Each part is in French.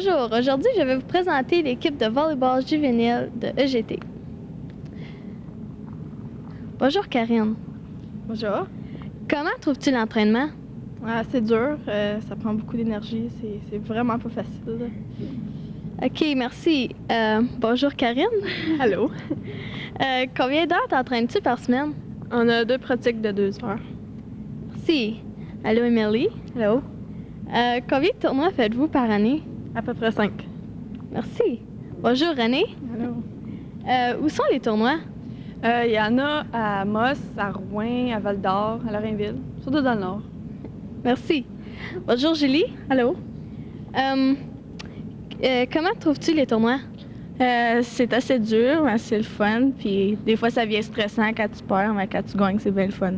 Bonjour, aujourd'hui je vais vous présenter l'équipe de volleyball juvénile de EGT. Bonjour Karine. Bonjour. Comment trouves-tu l'entraînement? C'est dur, ça prend beaucoup d'énergie, c'est vraiment pas facile. Ok, merci. Bonjour Karine. Allô? Combien d'heures t'entraînes-tu par semaine? On a 2 pratiques de 2 heures. Merci. Allô Emily. Allô? Combien de tournois faites-vous par année? À peu près 5. Merci. Bonjour René. Allô? Où sont les tournois? Il y en a à Moss, à Rouyn, à Val-d'Or, à Lorrainville, surtout dans le nord. Merci. Bonjour Julie. Allô? Comment trouves-tu les tournois? C'est assez dur, mais c'est le fun, puis des fois ça devient stressant quand tu perds, mais quand tu gagnes, c'est bien le fun.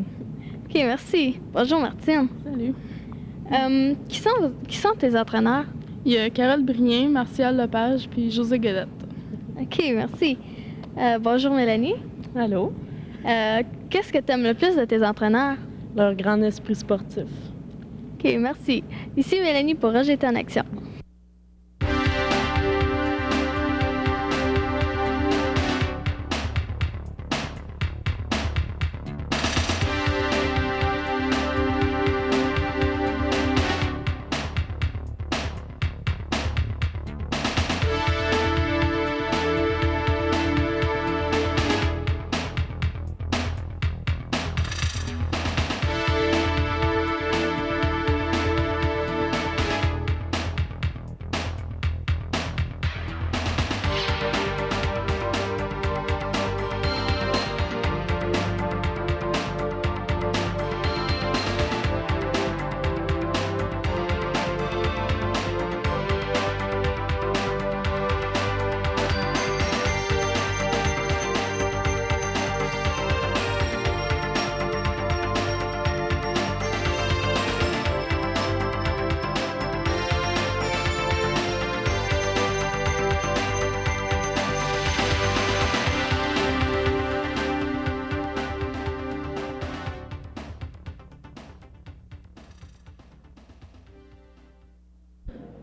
Ok, merci. Bonjour Martine. Salut. Qui sont tes entraîneurs? Il y a Carole Brien, Martial Lepage, puis José Guedette. Ok, merci. Bonjour Mélanie. Allô? Qu'est-ce que tu aimes le plus de tes entraîneurs? Leur grand esprit sportif. Ok, merci. Ici Mélanie pour EGT en action.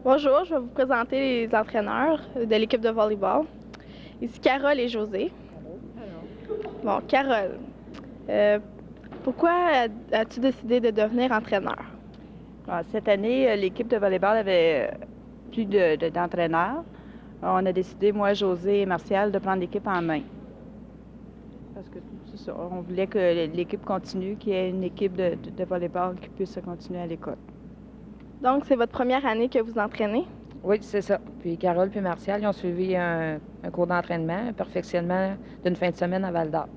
Bonjour, je vais vous présenter les entraîneurs de l'équipe de volleyball. Ici Carole et José. Bon, Carole, pourquoi as-tu décidé de devenir entraîneur? Cette année, l'équipe de volleyball avait plus d'entraîneurs. On a décidé, moi, José et Martial, de prendre l'équipe en main. Parce que c'est ça, on voulait que l'équipe continue, qu'il y ait une équipe de volleyball qui puisse continuer à l'école. Donc, c'est votre première année que vous entraînez? Oui, c'est ça. Puis Carole puis Martial, ils ont suivi un cours d'entraînement, un perfectionnement d'une fin de semaine à Val-d'Or.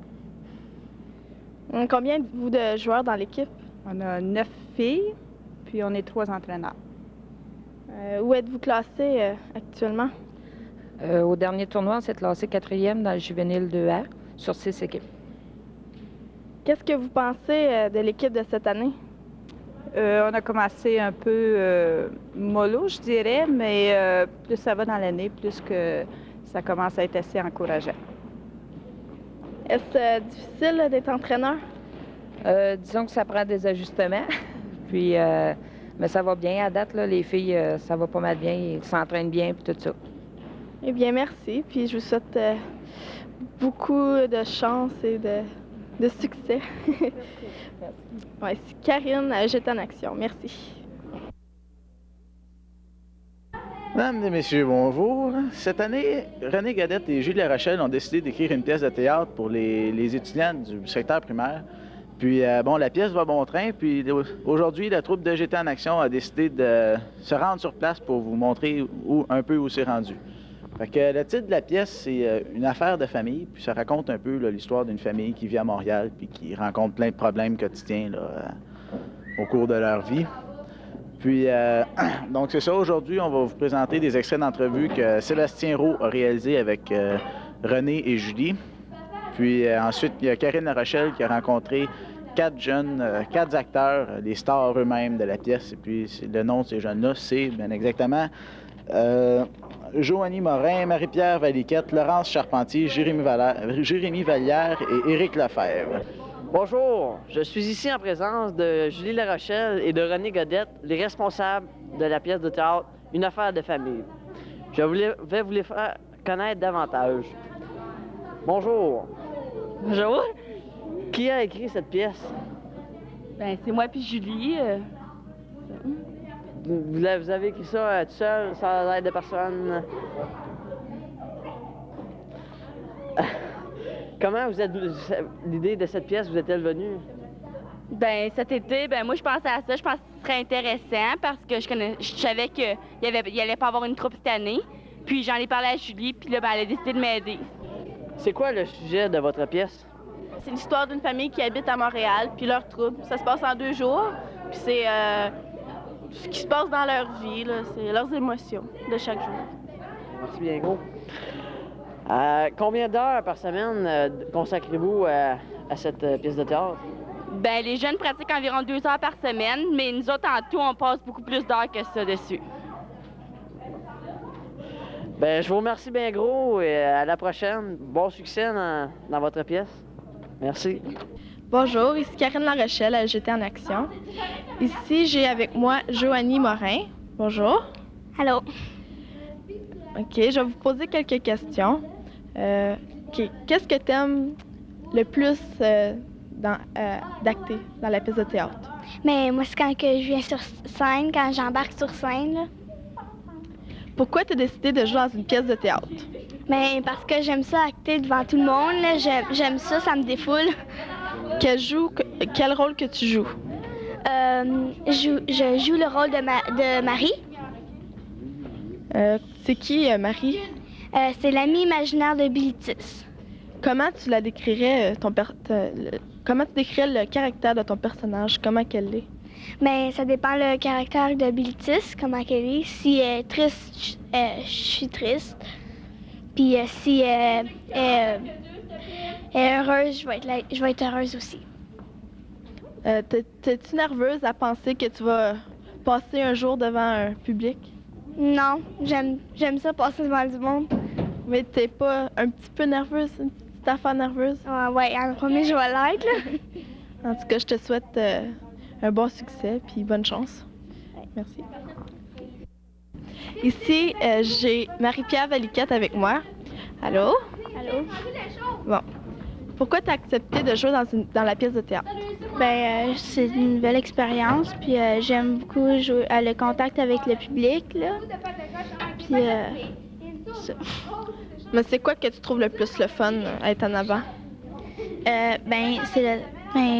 Combien êtes-vous de joueurs dans l'équipe? On a 9 filles, puis on est 3 entraîneurs. Où êtes-vous classé actuellement? Au dernier tournoi, on s'est classé 4e dans le juvénile 2A sur 6 équipes. Qu'est-ce que vous pensez de l'équipe de cette année? On a commencé un peu mollo, je dirais, mais plus ça va dans l'année, plus que ça commence à être assez encourageant. Est-ce difficile d'être entraîneur? Disons que ça prend des ajustements. Puis, mais ça va bien à date, là, les filles, ça va pas mal bien, ils s'entraînent bien, puis tout ça. Eh bien, merci. Puis je vous souhaite beaucoup de chance et de succès. Merci. Ouais, c'est Karine, EGT en action. Merci. Mesdames et messieurs, bonjour. Cette année, René Guedette et Julie Larochelle ont décidé d'écrire une pièce de théâtre pour les étudiants du secteur primaire. Puis, la pièce va bon train. Puis, aujourd'hui, la troupe d'EGT en action a décidé de se rendre sur place pour vous montrer un peu où c'est rendu. Fait que le titre de la pièce, c'est Une affaire de famille. Puis, ça raconte un peu l'histoire d'une famille qui vit à Montréal puis qui rencontre plein de problèmes quotidiens au cours de leur vie. Puis, donc c'est ça, aujourd'hui, on va vous présenter des extraits d'entrevues que Sébastien Roux a réalisés avec René et Julie. Puis ensuite, il y a Karine Larochelle qui a rencontré 4 acteurs, les stars eux-mêmes de la pièce. Et puis, le nom de ces jeunes-là, c'est bien exactement Joanie Morin, Marie-Pierre Valiquette, Laurence Charpentier, Jérémy Vallière et Éric Lefebvre. Bonjour, je suis ici en présence de Julie Larochelle et de René Guedette, les responsables de la pièce de théâtre Une affaire de famille. vais vous les faire connaître davantage. Bonjour. Bonjour. Qui a écrit cette pièce? Ben, c'est moi puis Julie. Vous avez écrit ça tout seul, sans l'aide de personne? Comment l'idée de cette pièce vous est-elle venue? Ben cet été, ben moi je pensais à ça, je pensais que ce serait intéressant parce que je savais qu'il allait pas avoir une troupe cette année. Puis j'en ai parlé à Julie, puis là ben, elle a décidé de m'aider. C'est quoi le sujet de votre pièce? C'est l'histoire d'une famille qui habite à Montréal, puis leur trouble. Ça se passe en 2 jours, puis c'est ce qui se passe dans leur vie, là, c'est leurs émotions de chaque jour. Merci bien gros. Combien d'heures par semaine consacrez-vous à cette pièce de théâtre? Ben les jeunes pratiquent environ 2 heures par semaine, mais nous autres en tout, on passe beaucoup plus d'heures que ça dessus. Ben je vous remercie bien gros et à la prochaine. Bon succès dans votre pièce. Merci. Bonjour, ici Karine Larochelle à J'étais en action. Ici, j'ai avec moi Joanie Morin. Bonjour. Allô? OK, je vais vous poser quelques questions. Qu'est-ce que tu aimes le plus d'acter dans la pièce de théâtre? Mais moi, c'est quand que je viens sur scène, quand j'embarque sur scène, là. Pourquoi tu as décidé de jouer dans une pièce de théâtre? Mais parce que j'aime ça acter devant tout le monde, là. J'aime ça, ça me défoule. Quel rôle que tu joues? Je joue le rôle de Marie. C'est qui, Marie? C'est l'amie imaginaire de Bilitis. Comment tu la décrirais, comment tu décrirais le caractère de ton personnage? Comment qu'elle est? Mais ça dépend le caractère de Bilitis, comment qu'elle est. Si elle est triste, je suis triste. Puis si elle est heureuse, je vais être heureuse aussi. T'es-tu nerveuse à penser que tu vas passer un jour devant un public? Non, j'aime ça passer devant du monde. Mais t'es pas un petit peu nerveuse, une petite affaire nerveuse? Ouais, en premier, je vais l'être, là. En tout cas, je te souhaite un bon succès puis bonne chance. Merci. Ici, j'ai Marie-Pierre Valiquette avec moi. Allô? Allô? Bon. Pourquoi tu as accepté de jouer dans la pièce de théâtre? Ben, c'est une belle expérience, puis j'aime beaucoup jouer le contact avec le public, là. Puis, ça. Mais c'est quoi que tu trouves le plus le fun à être en avant? Ben,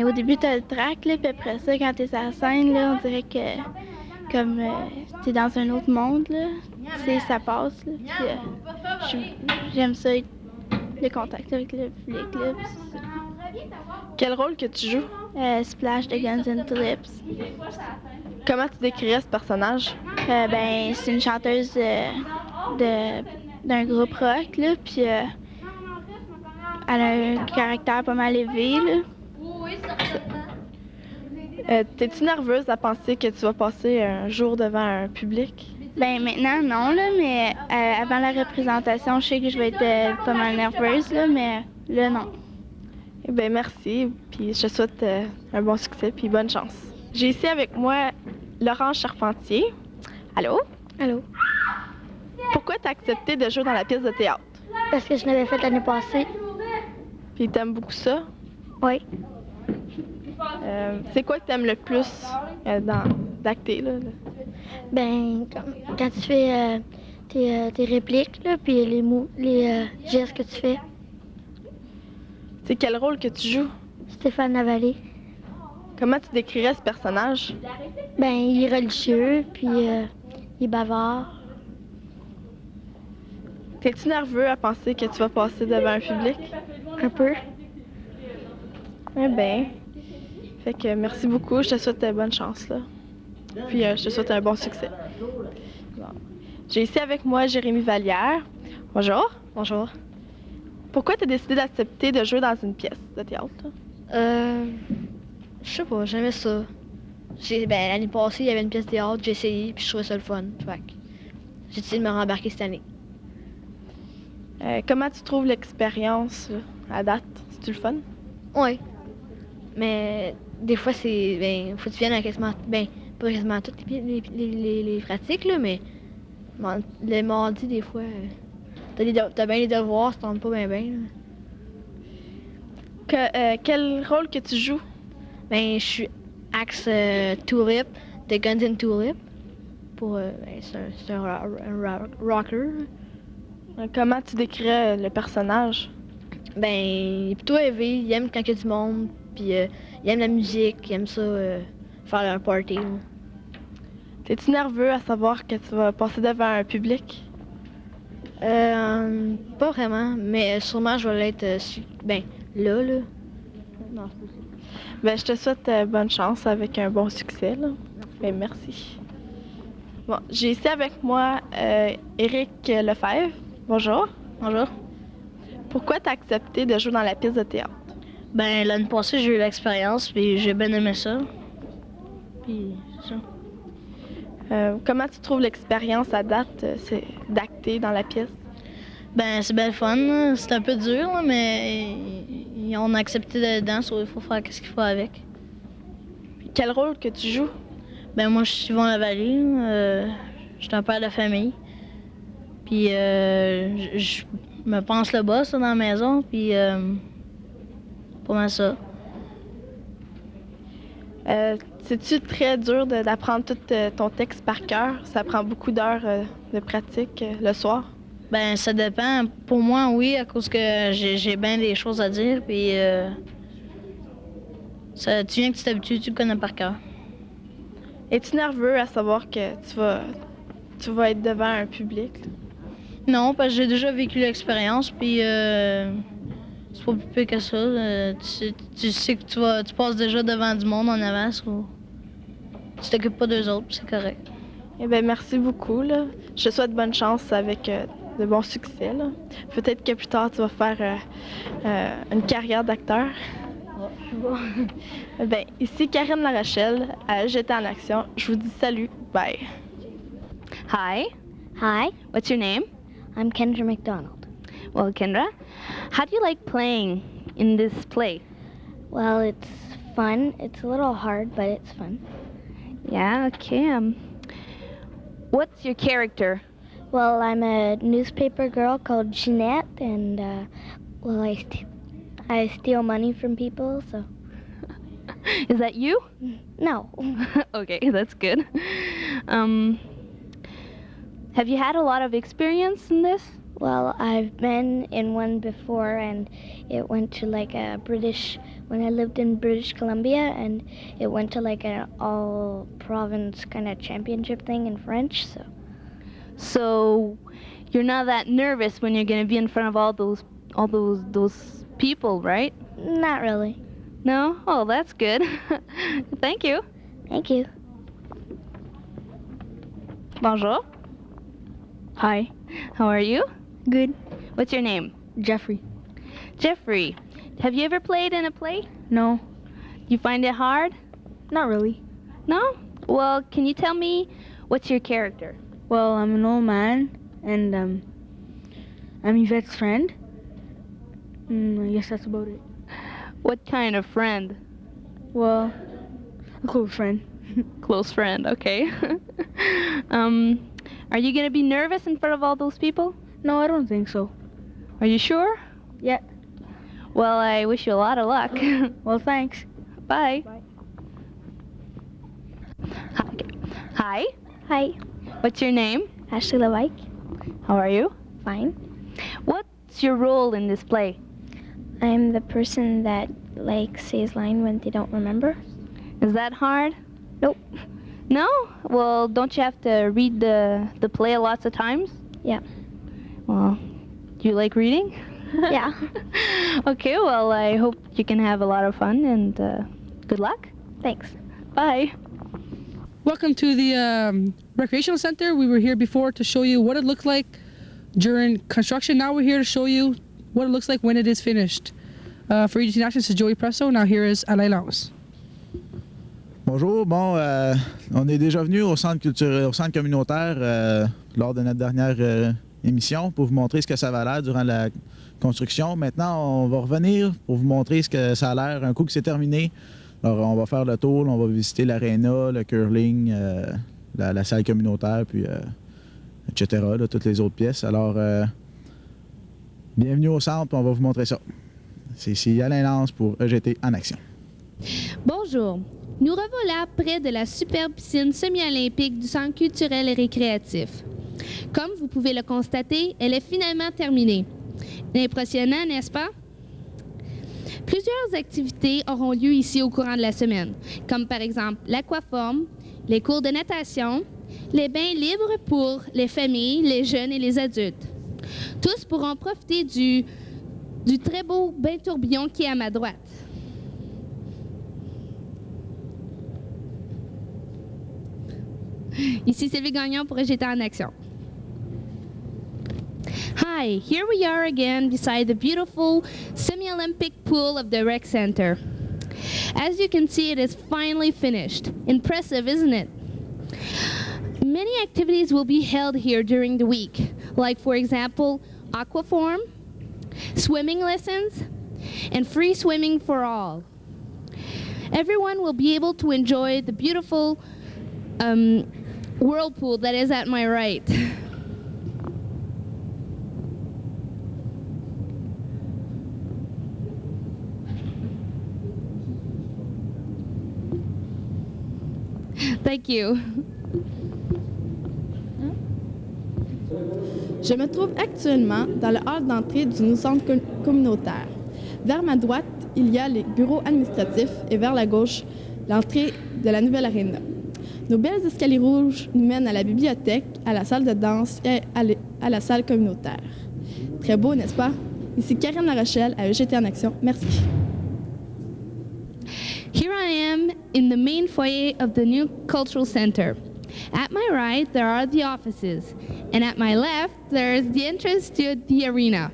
au début, t'as le track, là, puis après ça, quand t'es sur la scène, là, on dirait que comme t'es dans un autre monde, là. Tu sais, ça passe, là. Puis, j'aime ça, le contact avec le public, là. Puis c'est ça. Quel rôle que tu joues? Splash de Guns N' Lips. Comment tu décrirais ce personnage? Ben, c'est une chanteuse d'un groupe rock, là, puis elle a un caractère pas mal élevé, là. T'es-tu nerveuse à penser que tu vas passer un jour devant un public? Ben maintenant, non, là, mais avant la représentation, je sais que je vais être pas mal nerveuse, là, mais là, non. Eh bien, merci, puis je te souhaite un bon succès, puis bonne chance. J'ai ici avec moi Laurence Charpentier. Allô? Allô? Pourquoi tu as accepté de jouer dans la pièce de théâtre? Parce que je l'avais faite l'année passée. Puis t'aimes beaucoup ça? Oui. C'est quoi que t'aimes le plus d'acter, là? Ben, quand tu fais tes répliques, là, puis les gestes que tu fais. C'est quel rôle que tu joues? Stéphane Lavallée. Comment tu décrirais ce personnage? Ben, il est religieux, puis il est bavard. T'es-tu nerveux à penser que tu vas passer devant un public? Un peu. Eh bien. Fait que merci beaucoup, je te souhaite bonne chance, là. Puis je te souhaite un bon succès. Bon. J'ai ici avec moi Jérémy Vallière. Bonjour. Bonjour. Pourquoi tu as décidé d'accepter de jouer dans une pièce de théâtre? Je sais pas, j'aimais ça. L'année passée, il y avait une pièce de théâtre, j'ai essayé, puis je trouvais ça le fun. Fait que j'ai décidé de me rembarquer cette année. Comment tu trouves l'expérience à date? C'est-tu le fun? Oui. Mais des fois, faut que tu viennes à quasiment, pas quasiment toutes les pratiques, là, mais Le mardi, des fois, t'as bien les devoirs, ça tombe pas bien bien. Quel rôle que tu joues? Ben, je suis Axe Tulip de Guns N' Tulip. C'est un rocker. Comment tu décrirais le personnage? Ben, il est plutôt élevé, il aime quand il y a du monde, puis il aime la musique, il aime ça, faire un party. Là. T'es-tu nerveux à savoir que tu vas passer devant un public? Pas vraiment, mais sûrement je vais l'être là. Non, c'est possible. Ben, je te souhaite bonne chance avec un bon succès. Là. Ben, merci. Bon, j'ai ici avec moi Éric Lefebvre. Bonjour. Bonjour. Pourquoi t'as accepté de jouer dans la pièce de théâtre? Ben, l'année passée, j'ai eu l'expérience, puis j'ai bien aimé ça. Puis, c'est ça. Comment tu trouves l'expérience à date d'acter dans la pièce? Ben, c'est bien le fun. Là. C'est un peu dur, là, mais on a accepté dedans, il faut faire ce qu'il faut avec. Quel rôle que tu joues? Ben, moi, je suis Yvon Lavallée. Je suis un père de famille. Puis, je me pense le boss là, dans la maison, puis pas mal ça. C'est-tu très dur d'apprendre tout ton texte par cœur? Ça prend beaucoup d'heures de pratique le soir? Ben, ça dépend. Pour moi, oui, à cause que j'ai bien des choses à dire, puis tu viens que tu t'habitues, tu le connais par cœur. Es-tu nerveux à savoir que tu vas être devant un public? Là? Non, parce que j'ai déjà vécu l'expérience, puis c'est pas plus pire que ça. Tu sais que tu passes déjà devant du monde en avance, ou tu t'occupes pas d'eux autres, c'est correct. Eh bien, merci beaucoup. Là. Je te souhaite bonne chance avec de bons succès. Là. Peut-être que plus tard, tu vas faire une carrière d'acteur. Ben, ici Karine Larochelle à Jeter en action. Je vous dis salut. Bye. Hi, Hi, what's your name? I'm Kendra McDonald. Well, Kendra, how do you like playing in this play? Well, it's fun. It's a little hard, but it's fun. Yeah, okay. What's your character? Well, I'm a newspaper girl called Jeanette, and I steal money from people. So Is that you? no, Okay, that's good. Have you had a lot of experience in this? well, I've been in one before, and it went to like a British. When I lived in British Columbia, and it went to like an all-province kind of championship thing in French. So you're not that nervous when you're going to be in front of all those people, right? Not really. No? Oh, that's good. Thank you. Thank you. Bonjour. Hi. How are you? Good. What's your name? Jeffrey. Jeffrey. Have you ever played in a play? No, You find it hard? not really. No? Well, can you tell me what's your character? Well, I'm an old man, and I'm Yvette's friend. I guess that's about it. What kind of friend? Well, a close friend. Close friend, okay. Are you gonna be nervous in front of all those people? No, I don't think so. Are you sure? Yeah. Well, I wish you a lot of luck. Well, thanks. Bye. Hi. Hi, What's your name? Ashley Levike. How are you? Fine. What's your role in this play? I'm the person that like says line when they don't remember. Is that hard? Nope. No? Well, don't you have to read the play lots of times? Yeah. Well, do you like reading? Yeah. Okay, well, I hope you can have a lot of fun, and good luck. Thanks. Bye. Welcome to the recreational center. We were here before to show you what it looked like during construction. Now we're here to show you what it looks like when it is finished. For EGT Nations, this is Joey Presso. Now here is Alain Lance. Bonjour, bon, on est déjà venu au centre communautaire lors de notre dernière émission pour vous montrer ce que ça va l'air durant la construction. Maintenant, on va revenir pour vous montrer ce que ça a l'air un coup que c'est terminé. Alors, on va faire le tour, on va visiter l'aréna, le curling, la salle communautaire, puis etc., là, toutes les autres pièces. Alors, bienvenue au centre, on va vous montrer ça. C'est ici Alain Lance pour EGT en action. Bonjour, nous revoilà près de la superbe piscine semi-olympique du Centre culturel et récréatif. Comme vous pouvez le constater, elle est finalement terminée. Impressionnant, n'est-ce pas? Plusieurs activités auront lieu ici au courant de la semaine, comme par exemple l'aquaforme, les cours de natation, les bains libres pour les familles, les jeunes et les adultes. Tous pourront profiter du très beau bain tourbillon qui est à ma droite. Ici Sylvie Gagnon pour EGT en action. Hi, here we are again beside the beautiful semi-Olympic pool of the rec center. As you can see, it is finally finished. Impressive, isn't it? Many activities will be held here during the week, like for example, aquaform, swimming lessons, and free swimming for all. Everyone will be able to enjoy the beautiful whirlpool that is at my right. Thank you. Je me trouve actuellement dans le hall d'entrée du centre communautaire. Vers ma droite, il y a les bureaux administratifs et vers la gauche, l'entrée de la nouvelle aréna. Nos belles escaliers rouges nous mènent à la bibliothèque, à la salle de danse et à la salle communautaire. Très beau, n'est-ce pas? Ici Karine Larochelle à EGT en action. Merci. Here I am in the main foyer of the new cultural center. At my right, there are the offices, and at my left, there is the entrance to the arena.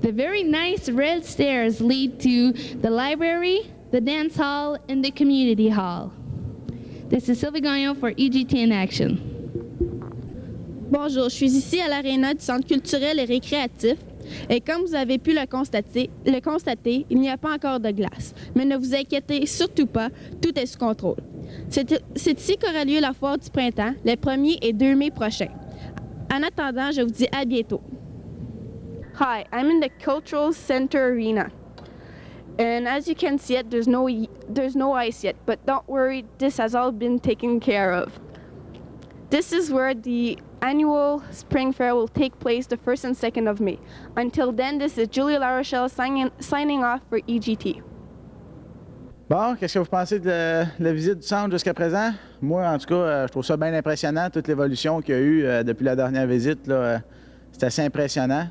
The very nice red stairs lead to the library, the dance hall, and the community hall. This is Sylvie Gagnon for EGT in Action. Bonjour, je suis ici à l'aréna du Centre culturel et récréatif. Et comme vous avez pu le constater, il n'y a pas encore de glace. Mais ne vous inquiétez surtout pas, tout est sous contrôle. C'est ici qu'aura lieu la foire du printemps, les 1er et 2 mai prochains. En attendant, je vous dis à bientôt. Hi, I'm in the Cultural Center Arena. And as you can see it, there's no ice yet, but don't worry, this has all been taken care of. This is where the annual Spring Fair will take place the 1st and 2nd of May. Until then, this is Julia Larochelle signing off for EGT. Bon, qu'est-ce que vous pensez de la visite du centre jusqu'à présent? Moi, en tout cas, je trouve ça bien impressionnant, toute l'évolution qu'il y a eu depuis la dernière visite. C'est assez impressionnant.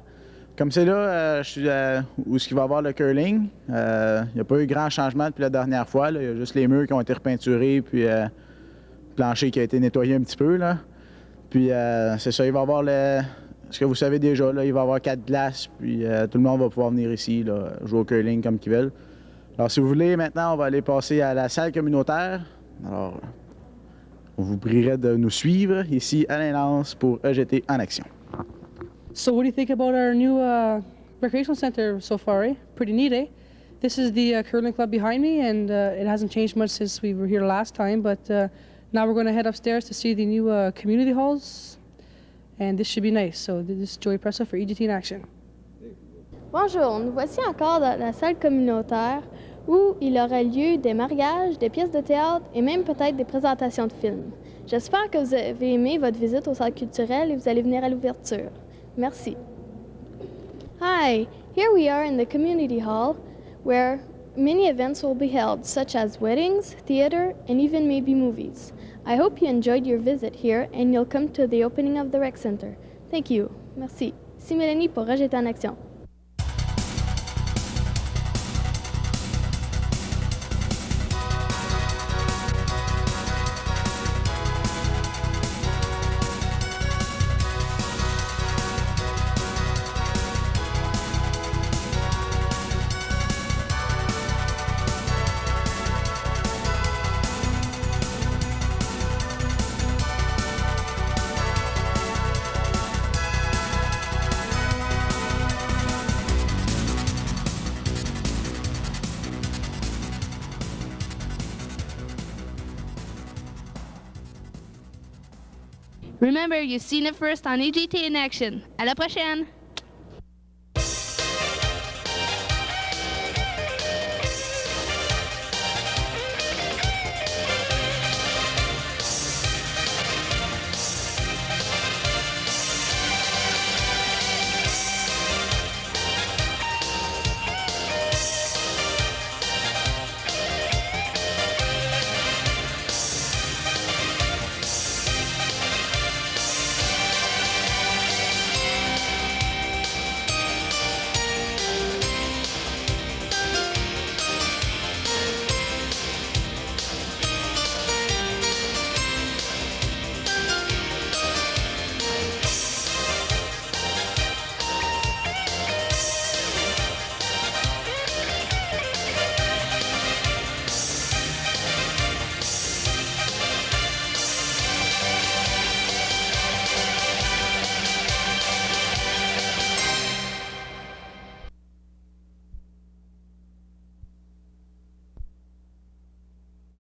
Comme c'est là, je suis où il va y avoir le curling. Il n'y a pas eu grand changement depuis la dernière fois. Il y a juste les murs qui ont été repeinturés, puis le plancher qui a été nettoyé un petit peu. Là. Puis c'est ça, il va y avoir ce que vous savez déjà, là, il va y avoir 4 glaces, puis tout le monde va pouvoir venir ici, là, jouer au curling comme qu'ils veulent. Alors, si vous voulez, maintenant, on va aller passer à la salle communautaire. Alors, on vous prierait de nous suivre. Ici, Alain Lance pour EGT en action. So what do you think about our new recreational center so far, eh? Pretty neat, eh? This is the curling club behind me, and it hasn't changed much since we were here last time, but now we're going to head upstairs to see the new community halls, and this should be nice. So this is Joey Pressa for EGT in Action. Bonjour, nous voici encore dans la salle communautaire où il aura lieu des mariages, des pièces de théâtre et même peut-être des présentations de films. J'espère que vous avez aimé votre visite au centre culturel et vous allez venir à l'ouverture. Merci. Hi, here we are in the community hall where many events will be held, such as weddings, theater, and even maybe movies. I hope you enjoyed your visit here and you'll come to the opening of the rec center. Thank you. Merci. Ici Mélanie pour EGT en action. Remember, you've seen it first on EGT in action. À la prochaine!